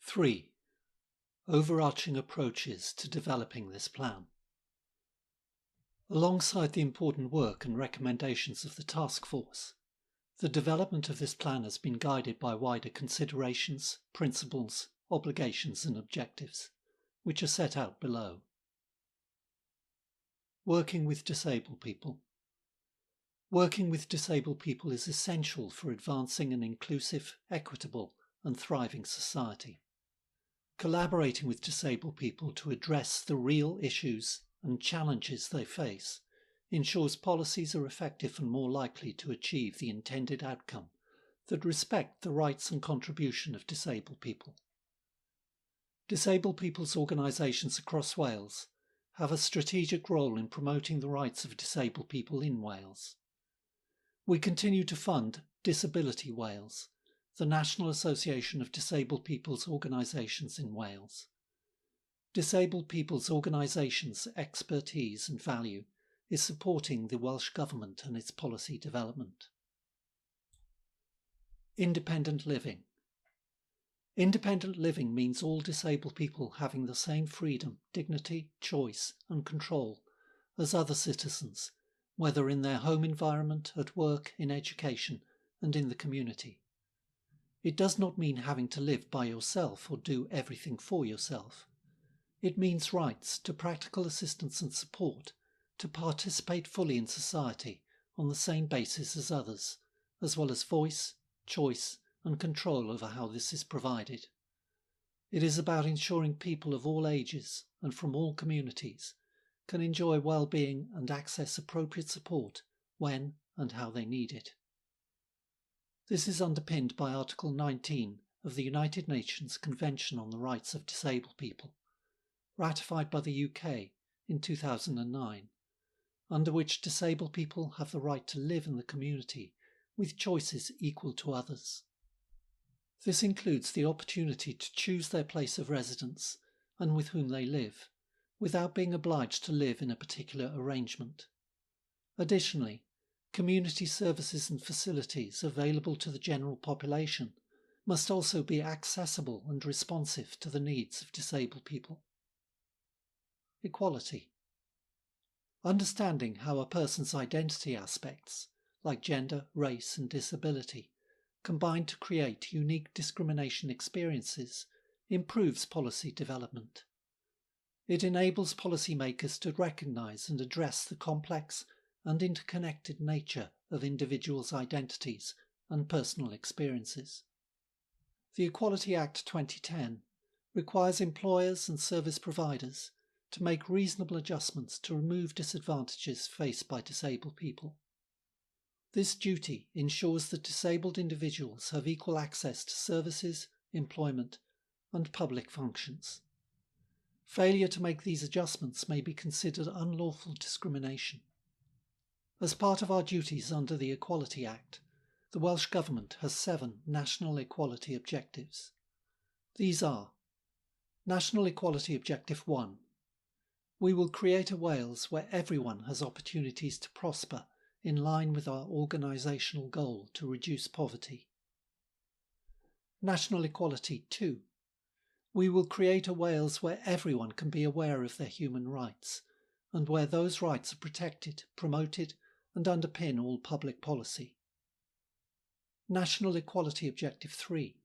3. Overarching approaches to developing this plan. Alongside the important work and recommendations of the task force, the development of this plan has been guided by wider considerations, principles, obligations and objectives, which are set out below. Working with disabled people. Working with disabled people is essential for advancing an inclusive, equitable and thriving society. Collaborating with disabled people to address the real issues and challenges they face ensures policies are effective and more likely to achieve the intended outcome that respect the rights and contribution of disabled people. Disabled people's organisations across Wales have a strategic role in promoting the rights of disabled people in Wales. We continue to fund Disability Wales, the National Association of Disabled People's Organisations in Wales. Disabled people's organisations' expertise and value is supporting the Welsh Government and its policy development. Independent living. Independent living means all disabled people having the same freedom, dignity, choice and control as other citizens, whether in their home environment, at work, in education and in the community. It does not mean having to live by yourself or do everything for yourself. It means rights to practical assistance and support, to participate fully in society on the same basis as others, as well as voice, choice and control over how this is provided. It is about ensuring people of all ages and from all communities can enjoy well-being and access appropriate support when and how they need it. This is underpinned by Article 19 of the United Nations Convention on the Rights of Disabled People, ratified by the UK in 2009, under which disabled people have the right to live in the community with choices equal to others. This includes the opportunity to choose their place of residence and with whom they live, without being obliged to live in a particular arrangement. Additionally, community services and facilities available to the general population must also be accessible and responsive to the needs of disabled people. Equality. Understanding how a person's identity aspects, like gender, race and disability, combine to create unique discrimination experiences improves policy development. It enables policymakers to recognise and address the complex and interconnected nature of individuals' identities and personal experiences. The Equality Act 2010 requires employers and service providers to make reasonable adjustments to remove disadvantages faced by disabled people. This duty ensures that disabled individuals have equal access to services, employment, and public functions. Failure to make these adjustments may be considered unlawful discrimination. As part of our duties under the Equality Act, the Welsh Government has 7 national equality objectives. These are: National Equality Objective 1. We will create a Wales where everyone has opportunities to prosper in line with our organisational goal to reduce poverty. National Equality 2. We will create a Wales where everyone can be aware of their human rights and where those rights are protected, promoted and underpin all public policy. National Equality Objective 3.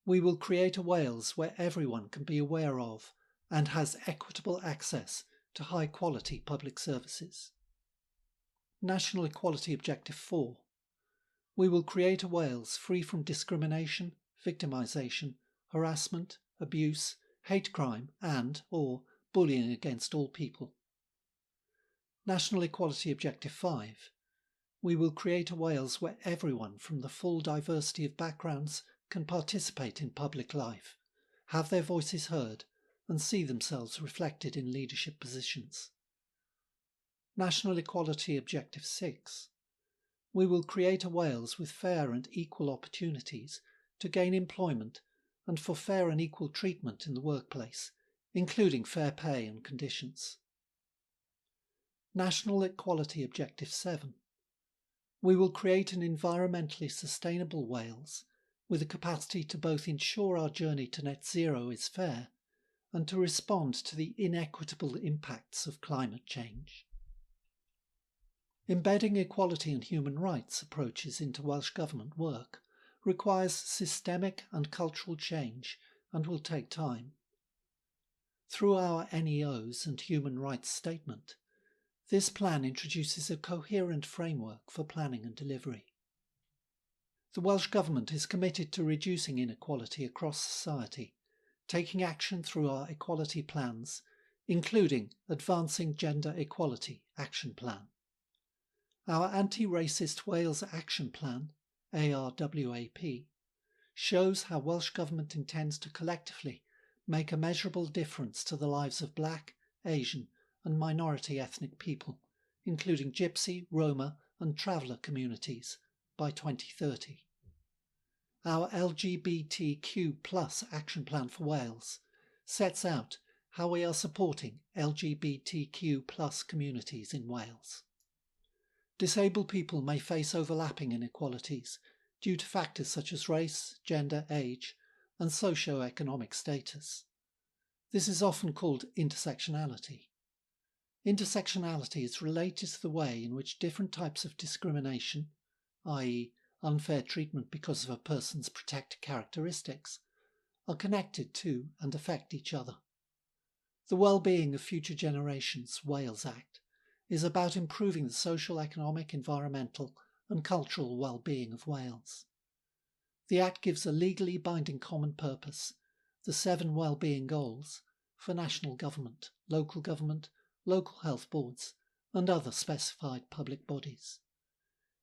We will create a Wales where everyone can be aware of and has equitable access to high-quality public services. National Equality Objective 4. We will create a Wales free from discrimination, victimisation, harassment, abuse, hate crime and/or bullying against all people. National Equality Objective 5. We will create a Wales where everyone from the full diversity of backgrounds can participate in public life, have their voices heard and see themselves reflected in leadership positions. National Equality Objective 6. We will create a Wales with fair and equal opportunities to gain employment and for fair and equal treatment in the workplace, including fair pay and conditions. National Equality Objective 7. We will create an environmentally sustainable Wales with the capacity to both ensure our journey to net zero is fair and to respond to the inequitable impacts of climate change. Embedding equality and human rights approaches into Welsh Government work requires systemic and cultural change and will take time. Through our NEOs and Human Rights Statement, this plan introduces a coherent framework for planning and delivery. The Welsh Government is committed to reducing inequality across society, taking action through our equality plans, including Advancing Gender Equality Action Plan. Our Anti-Racist Wales Action Plan, ARWAP, shows how Welsh Government intends to collectively make a measurable difference to the lives of Black, Asian and minority ethnic people, including Gypsy, Roma and Traveller communities, by 2030. Our LGBTQ+ Action Plan for Wales sets out how we are supporting LGBTQ+ communities in Wales. Disabled people may face overlapping inequalities due to factors such as race, gender, age, and socio-economic status. This is often called intersectionality. Intersectionality is related to the way in which different types of discrimination, i.e., unfair treatment because of a person's protected characteristics, are connected to and affect each other. The Well-being of Future Generations Wales Act is about improving the social, economic, environmental and cultural well-being of Wales. The Act gives a legally binding common purpose, the 7 well-being goals, for national government, local health boards and other specified public bodies.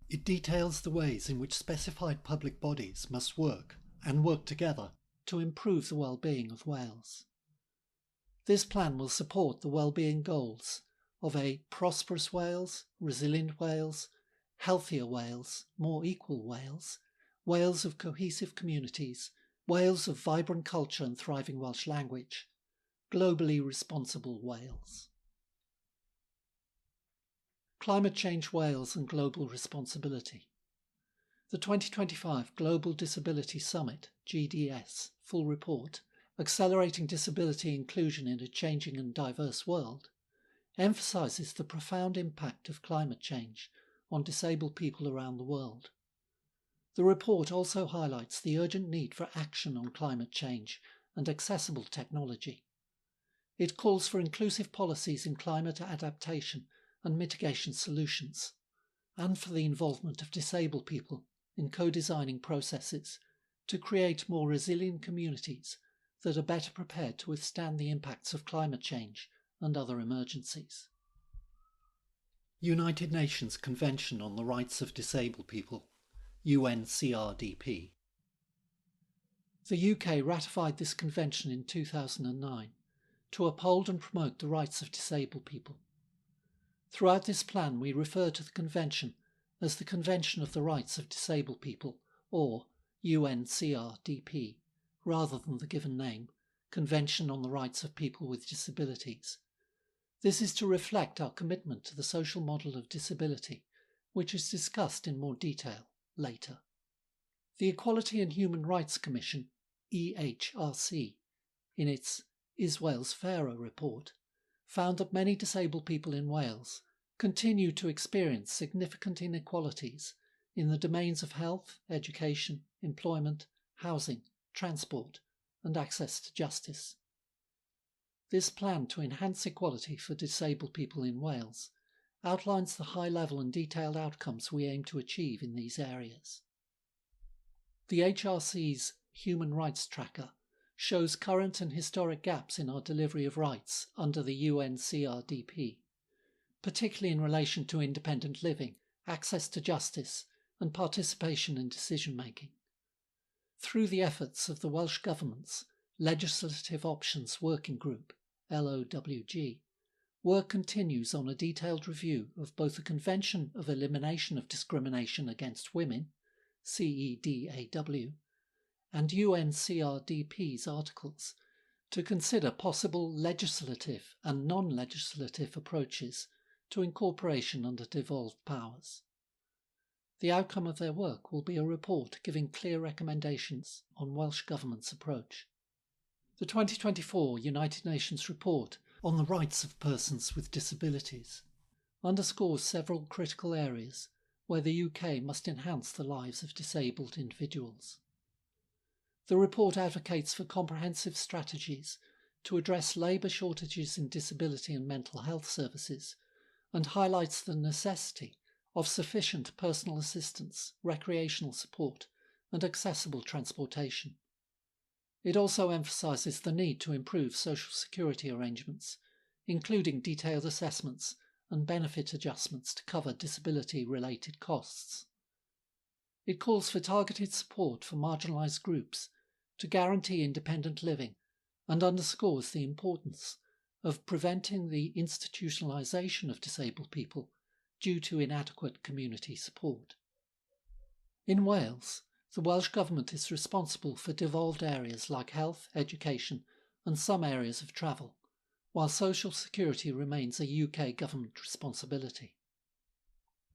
It details the ways in which specified public bodies must work and work together to improve the well-being of Wales. This plan will support the well-being goals of a prosperous Wales, resilient Wales, healthier Wales, more equal Wales, Wales of cohesive communities, Wales of vibrant culture and thriving Welsh language, globally responsible Wales. Climate Change Wales and Global Responsibility. The 2025 Global Disability Summit, GDS, full report, Accelerating Disability Inclusion in a Changing and Diverse World, emphasises the profound impact of climate change on disabled people around the world. The report also highlights the urgent need for action on climate change and accessible technology. It calls for inclusive policies in climate adaptation and mitigation solutions, and for the involvement of disabled people in co-designing processes to create more resilient communities that are better prepared to withstand the impacts of climate change and other emergencies. United Nations Convention on the Rights of Disabled People, UNCRDP. The UK ratified this convention in 2009 to uphold and promote the rights of disabled people. Throughout this plan, we refer to the convention as the Convention of the Rights of Disabled People, or UNCRDP, rather than the given name, Convention on the Rights of People with Disabilities. This is to reflect our commitment to the social model of disability, which is discussed in more detail later. The Equality and Human Rights Commission, EHRC, in its Is Wales Fairer report, found that many disabled people in Wales continue to experience significant inequalities in the domains of health, education, employment, housing, transport, and access to justice. This plan to enhance equality for disabled people in Wales outlines the high-level and detailed outcomes we aim to achieve in these areas. The HRC's Human Rights Tracker shows current and historic gaps in our delivery of rights under the UNCRDP, particularly in relation to independent living, access to justice, and participation in decision-making. Through the efforts of the Welsh Government's Legislative Options Working Group, LOWG, work continues on a detailed review of both the Convention of Elimination of Discrimination Against Women, CEDAW, and UNCRDP's articles to consider possible legislative and non-legislative approaches to incorporation under devolved powers. The outcome of their work will be a report giving clear recommendations on Welsh Government's approach. The 2024 United Nations report on the rights of persons with disabilities underscores several critical areas where the UK must enhance the lives of disabled individuals. The report advocates for comprehensive strategies to address labour shortages in disability and mental health services, and highlights the necessity of sufficient personal assistance, recreational support, and accessible transportation. It also emphasises the need to improve social security arrangements, including detailed assessments and benefit adjustments to cover disability-related costs. It calls for targeted support for marginalised groups to guarantee independent living, and underscores the importance of preventing the institutionalisation of disabled people due to inadequate community support. In Wales, the Welsh Government is responsible for devolved areas like health, education, and some areas of travel, while social security remains a UK government responsibility.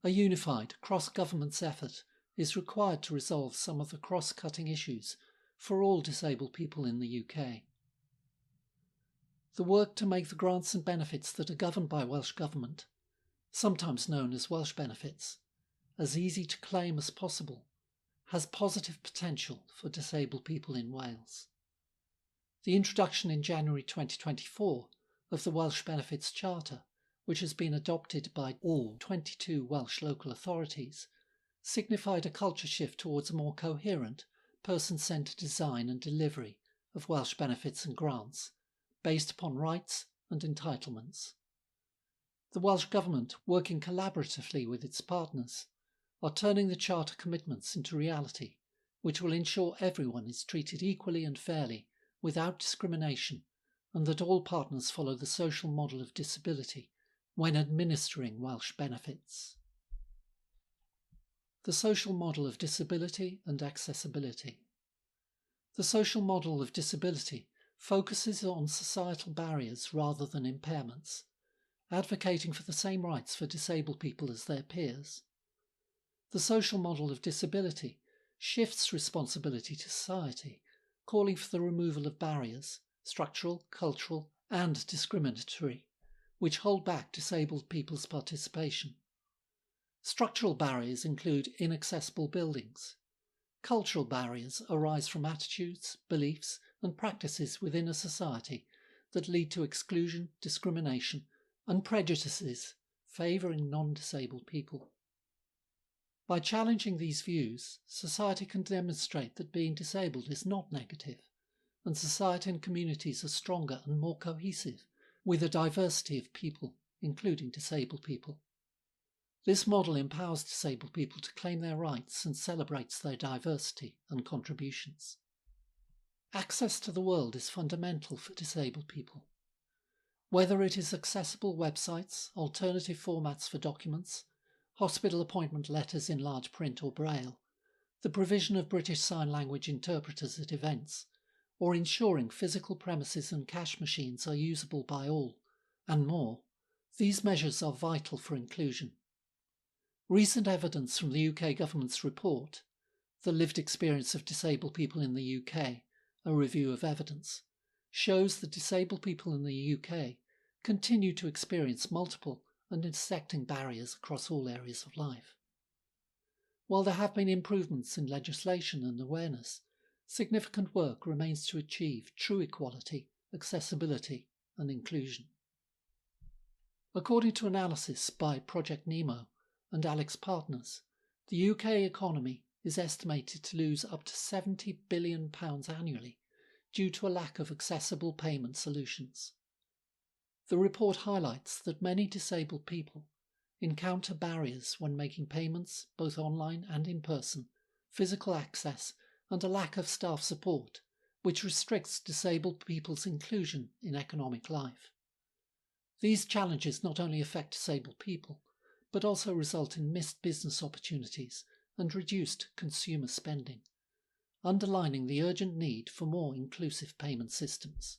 A unified, cross-government effort is required to resolve some of the cross-cutting issues for all disabled people in the UK. The work to make the grants and benefits that are governed by Welsh Government, sometimes known as Welsh benefits, as easy to claim as possible, has positive potential for disabled people in Wales. The introduction in January 2024 of the Welsh Benefits Charter, which has been adopted by all 22 Welsh local authorities, signified a culture shift towards a more coherent, person-centred design and delivery of Welsh benefits and grants, based upon rights and entitlements. The Welsh Government, working collaboratively with its partners, are turning the Charter commitments into reality, which will ensure everyone is treated equally and fairly, without discrimination, and that all partners follow the social model of disability when administering Welsh benefits. The social model of disability and accessibility. The social model of disability focuses on societal barriers rather than impairments, advocating for the same rights for disabled people as their peers. The social model of disability shifts responsibility to society, calling for the removal of barriers, structural, cultural, and discriminatory, which hold back disabled people's participation. Structural barriers include inaccessible buildings. Cultural barriers arise from attitudes, beliefs, and practices within a society that lead to exclusion, discrimination, and prejudices favouring non-disabled people. By challenging these views, society can demonstrate that being disabled is not negative, and society and communities are stronger and more cohesive with a diversity of people, including disabled people. This model empowers disabled people to claim their rights and celebrates their diversity and contributions. Access to the world is fundamental for disabled people. Whether it is accessible websites, alternative formats for documents, hospital appointment letters in large print or braille, the provision of British Sign Language interpreters at events, or ensuring physical premises and cash machines are usable by all, and more, these measures are vital for inclusion. Recent evidence from the UK Government's report, The Lived Experience of Disabled People in the UK, a Review of Evidence, shows that disabled people in the UK continue to experience multiple and intersecting barriers across all areas of life. While there have been improvements in legislation and awareness, significant work remains to achieve true equality, accessibility, and inclusion. According to analysis by Project Nemo and Alex Partners, the UK economy is estimated to lose up to £70 billion annually due to a lack of accessible payment solutions. The report highlights that many disabled people encounter barriers when making payments, both online and in person, physical access, and a lack of staff support, which restricts disabled people's inclusion in economic life. These challenges not only affect disabled people, but also result in missed business opportunities and reduced consumer spending, underlining the urgent need for more inclusive payment systems.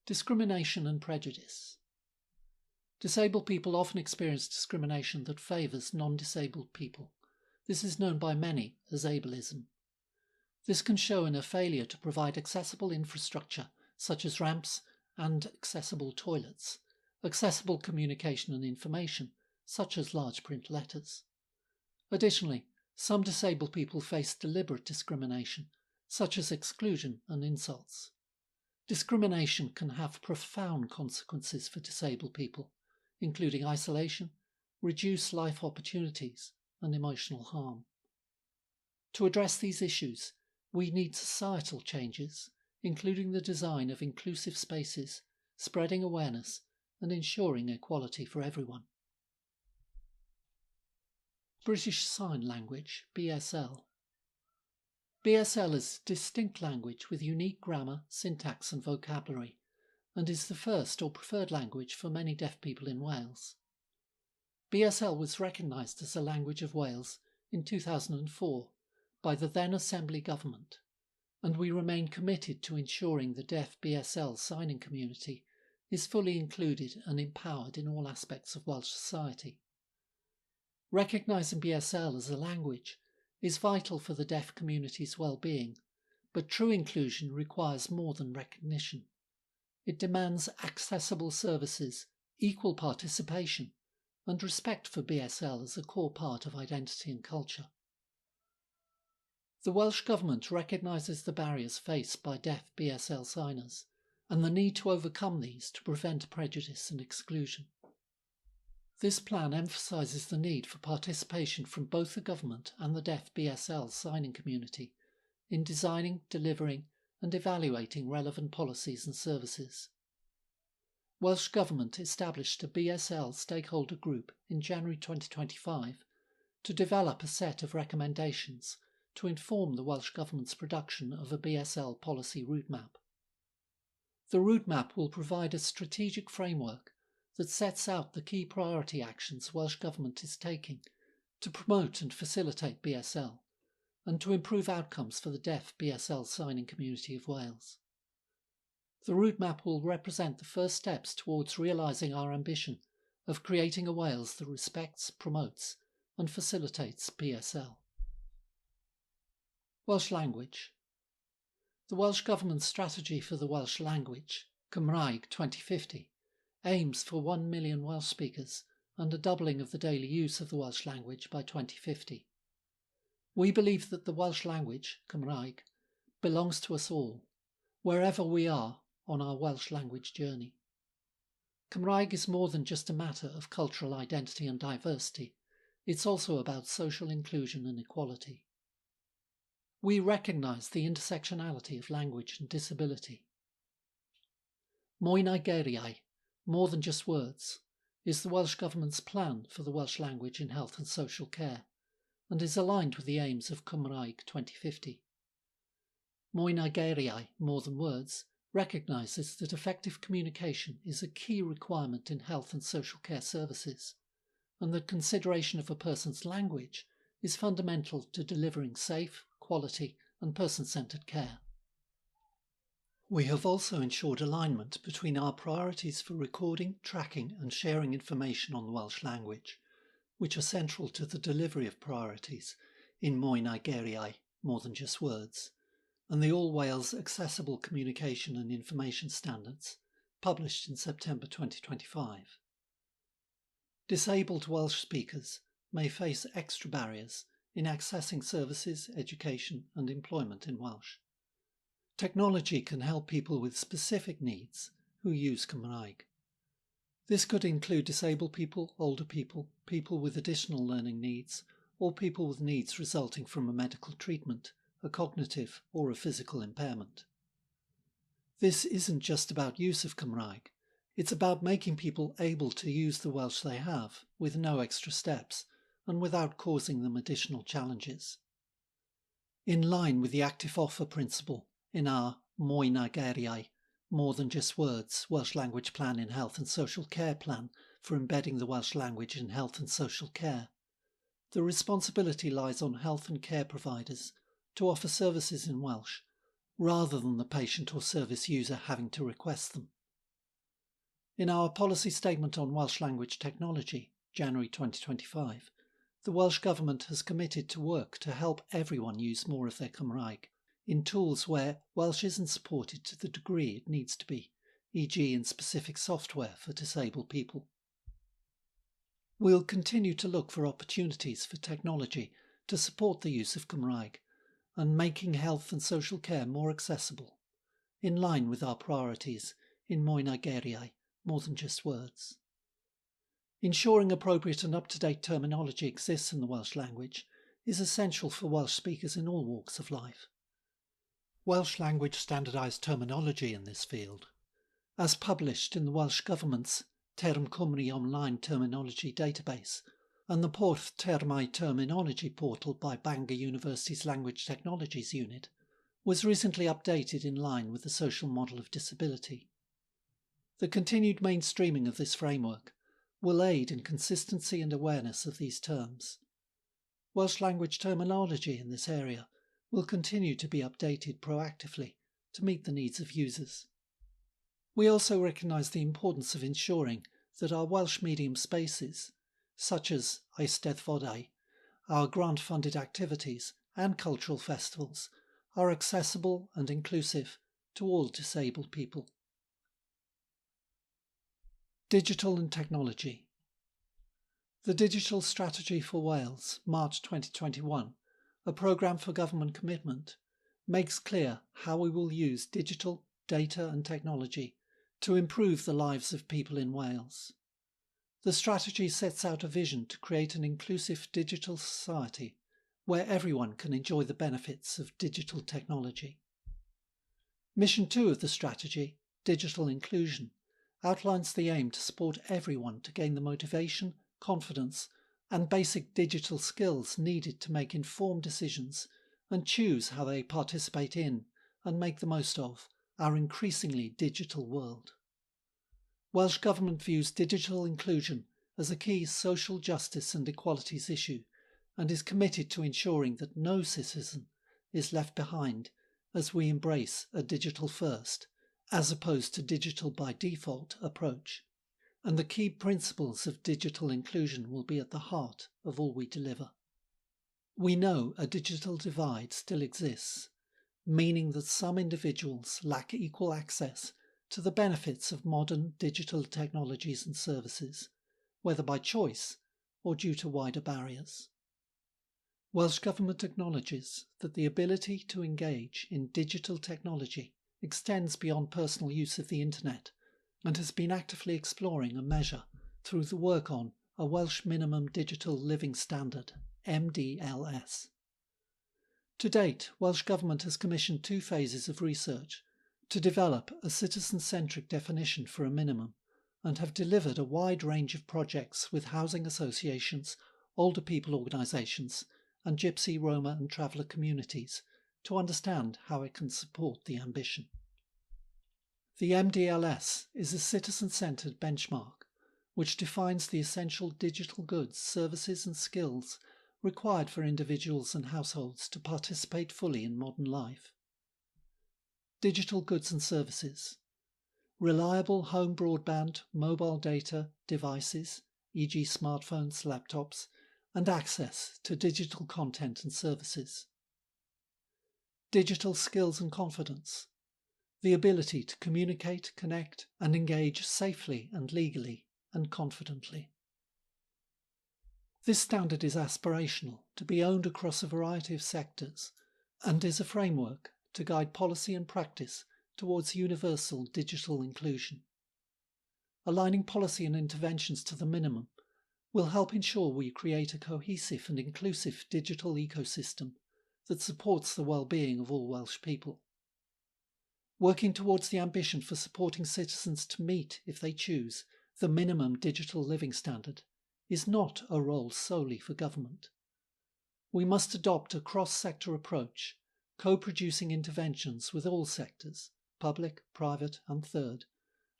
Discrimination and prejudice. Disabled people often experience discrimination that favours non-disabled people. This is known by many as ableism. This can show in a failure to provide accessible infrastructure such as ramps and accessible toilets, accessible communication and information such as large print letters. Additionally, some disabled people face deliberate discrimination, such as exclusion and insults. Discrimination can have profound consequences for disabled people, including isolation, reduced life opportunities, and emotional harm. To address these issues, we need societal changes, including the design of inclusive spaces, spreading awareness, and ensuring equality for everyone. British Sign Language, BSL. BSL is a distinct language with unique grammar, syntax and vocabulary, and is the first or preferred language for many deaf people in Wales. BSL was recognised as a language of Wales in 2004 by the then Assembly Government, and we remain committed to ensuring the deaf BSL signing community is fully included and empowered in all aspects of Welsh society. Recognising BSL as a language is vital for the deaf community's well-being, but true inclusion requires more than recognition. It demands accessible services, equal participation, and respect for BSL as a core part of identity and culture. The Welsh Government recognises the barriers faced by deaf BSL signers and the need to overcome these to prevent prejudice and exclusion. This plan emphasises the need for participation from both the government and the deaf BSL signing community in designing, delivering and evaluating relevant policies and services. Welsh Government established a BSL stakeholder group in January 2025 to develop a set of recommendations to inform the Welsh Government's production of a BSL policy route map. The route map will provide a strategic framework that sets out the key priority actions Welsh Government is taking to promote and facilitate BSL and to improve outcomes for the deaf BSL signing community of Wales. The route map will represent the first steps towards realising our ambition of creating a Wales that respects, promotes and facilitates BSL. Welsh language. The Welsh Government's strategy for the Welsh language, Cymraeg 2050, aims for 1 million Welsh speakers and a doubling of the daily use of the Welsh language by 2050. We believe that the Welsh language, Cymraeg, belongs to us all, wherever we are on our Welsh language journey. Cymraeg is more than just a matter of cultural identity and diversity, it's also about social inclusion and equality. We recognise the intersectionality of language and disability. Mwy na geiriau, more than just words, is the Welsh Government's plan for the Welsh language in health and social care, and is aligned with the aims of Cymraeg 2050. Mwy na geiriau, more than words, recognises that effective communication is a key requirement in health and social care services, and that consideration of a person's language is fundamental to delivering safe, quality and person-centred care. We have also ensured alignment between our priorities for recording, tracking and sharing information on the Welsh language, which are central to the delivery of priorities in Mwy na geiriau, more than just words, and the All Wales Accessible Communication and Information Standards, published in September 2025. Disabled Welsh speakers may face extra barriers in accessing services, education and employment in Welsh. Technology can help people with specific needs who use Cymraeg. This could include disabled people, older people, people with additional learning needs, or people with needs resulting from a medical treatment, a cognitive or a physical impairment. This isn't just about use of Cymraeg, it's about making people able to use the Welsh they have with no extra steps and without causing them additional challenges. In line with the active offer principle in our Mwy na geiriau, more than just words, Welsh language plan in health and social care plan for embedding the Welsh language in health and social care, the responsibility lies on health and care providers to offer services in Welsh, rather than the patient or service user having to request them. In our policy statement on Welsh language technology, January 2025, the Welsh Government has committed to work to help everyone use more of their Cymraeg in tools where Welsh isn't supported to the degree it needs to be, e.g. in specific software for disabled people. We'll continue to look for opportunities for technology to support the use of Cymraeg and making health and social care more accessible, in line with our priorities in Mwy na Geiriau, more than just words. Ensuring appropriate and up-to-date terminology exists in the Welsh language is essential for Welsh speakers in all walks of life. Welsh language standardised terminology in this field, as published in the Welsh Government's Term Cymru online terminology database and the Porth Termau terminology portal by Bangor University's Language Technologies Unit, was recently updated in line with the social model of disability. The continued mainstreaming of this framework will aid in consistency and awareness of these terms. Welsh language terminology in this area will continue to be updated proactively to meet the needs of users. We also recognise the importance of ensuring that our Welsh medium spaces, such as Eisteddfodau, our grant-funded activities and cultural festivals, are accessible and inclusive to all disabled people. Digital and technology. The Digital Strategy for Wales, March 2021, a programme for government commitment, makes clear how we will use digital, data and technology to improve the lives of people in Wales. The strategy sets out a vision to create an inclusive digital society where everyone can enjoy the benefits of digital technology. Mission 2 of the strategy, Digital Inclusion, outlines the aim to support everyone to gain the motivation, confidence, and basic digital skills needed to make informed decisions and choose how they participate in and make the most of our increasingly digital world. Welsh Government views digital inclusion as a key social justice and equalities issue and is committed to ensuring that no citizen is left behind as we embrace a digital first, as opposed to digital by default approach, and the key principles of digital inclusion will be at the heart of all we deliver. We know a digital divide still exists, meaning that some individuals lack equal access to the benefits of modern digital technologies and services, whether by choice or due to wider barriers. Welsh Government acknowledges that the ability to engage in digital technology extends beyond personal use of the internet and has been actively exploring a measure through the work on a Welsh Minimum Digital Living Standard, MDLS. To date, Welsh Government has commissioned 2 phases of research to develop a citizen-centric definition for a minimum and have delivered a wide range of projects with housing associations, older people organisations and Gypsy, Roma and Traveller communities to understand how it can support the ambition. The MDLS is a citizen-centred benchmark which defines the essential digital goods, services and skills required for individuals and households to participate fully in modern life. Digital goods and services. Reliable home broadband, mobile data, devices, e.g. smartphones, laptops, and access to digital content and services. Digital skills and confidence. The ability to communicate, connect, and engage safely and legally and confidently. This standard is aspirational, to be owned across a variety of sectors, and is a framework to guide policy and practice towards universal digital inclusion. Aligning policy and interventions to the minimum will help ensure we create a cohesive and inclusive digital ecosystem that supports the well-being of all Welsh people. Working towards the ambition for supporting citizens to meet, if they choose, the minimum digital living standard is not a role solely for government. We must adopt a cross-sector approach, co-producing interventions with all sectors, public, private and third,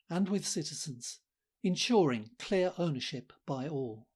and with citizens, ensuring clear ownership by all.